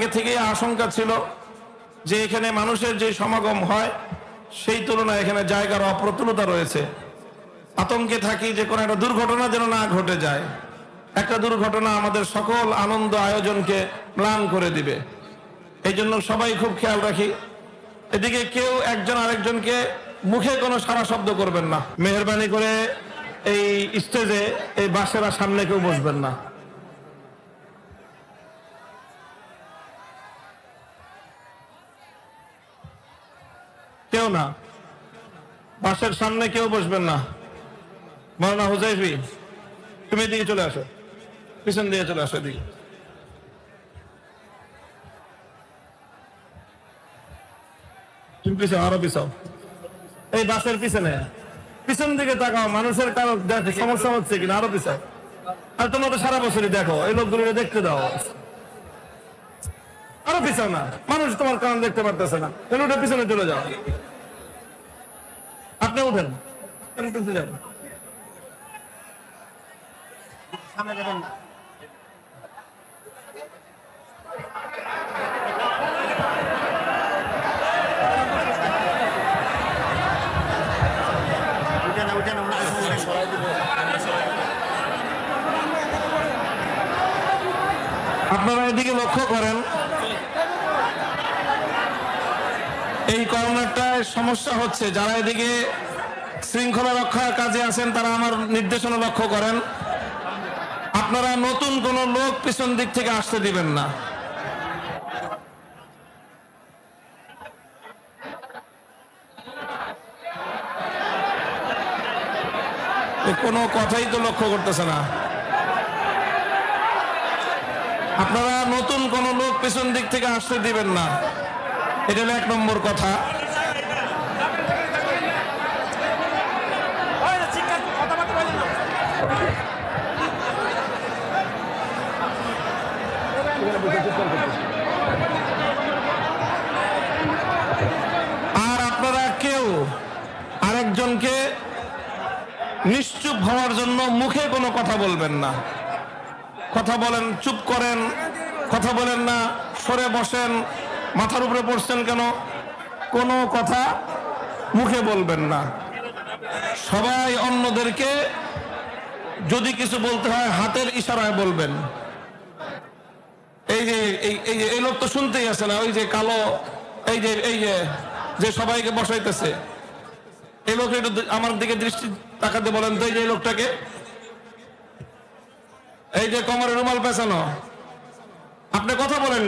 আগে থেকেই আশঙ্কা ছিল যে এখানে মানুষের যে সমাগম হয় সেই তুলনায় এখানে জায়গার অপ্রতুলতা রয়েছে। আতঙ্কে থাকি যে কোনো একটা দুর্ঘটনা যেন না ঘটে যায়। একটা দুর্ঘটনা আমাদের সকল আনন্দ আয়োজনকে ম্লান করে দিবে। এই জন্য সবাই খুব খেয়াল রাখি। এদিকে কেউ একজন আরেকজনকে মুখে কোনো সারা শব্দ করবেন না। মেহেরবানি করে এই স্টেজে এই বাসেরা সামনে কেউ বসবেন না। কেউ না, বাসের সামনে কেউ বসবেন না। মাওলানা হুজাইফি, তুমি এদিকে চলে আসো, পিছন দিয়ে চলে আসো এদিকে। তুমি পিছনে, আরো পিছাও। এই বাসের পিছনে, পিছন দিকে তাকাও, মানুষের কারো সমস্যা হচ্ছে কিনা, আরো পিছাও। আর তোমরা তো সারা বছরই দেখো, এই লোকগুলো দেখতে দাও। আরো পিছাও না, মানুষ তোমার কারণ দেখতে পারতেছে না, তাহলে ওটা পিছনে চলে যাও। আপনি উঠেন, যান। সামনে যাবেন না। আপনারা এদিকে লক্ষ্য করেন, এই করোনাটায় সমস্যা হচ্ছে। যারা এদিকে শৃঙ্খলা রক্ষার কাজে আছেন তারা আমার নির্দেশনা লক্ষ্য করেন। আপনারা নতুন কোন লোক পিছন দিক থেকে আসতে দিবেন না। কোনো কথাই তো লক্ষ্য করতেছে না। আপনারা নতুন কোন লোক পিছন দিক থেকে আসতে দিবেন না, এটা হলো 1 নম্বর কথা। আর আপনারা কেউ আরেকজনকে নিশ্চুপ হওয়ার জন্য মুখে কোনো কথা বলবেন না। কথা বলেন, চুপ করেন, কথা বলেন না, সরে বসেন, মাথার উপরে পড়ছেন কেন, কোনো কথা মুখে বলবেন না। সবাই অন্যদেরকে যদি কিছু বলতে হয় হাতের ইশারায় বলবেন। এই যে এই লোক তো শুনতেই আছে না, ওই যে কালো, এই যে সবাইকে বসাইতেছে, এই লোক একটু আমার দিকে দৃষ্টি তাকাতে বলেন তো। এই যে লোকটাকে, এই যে কোমরে রুমাল পেছানো, আপনি কথা বলেন।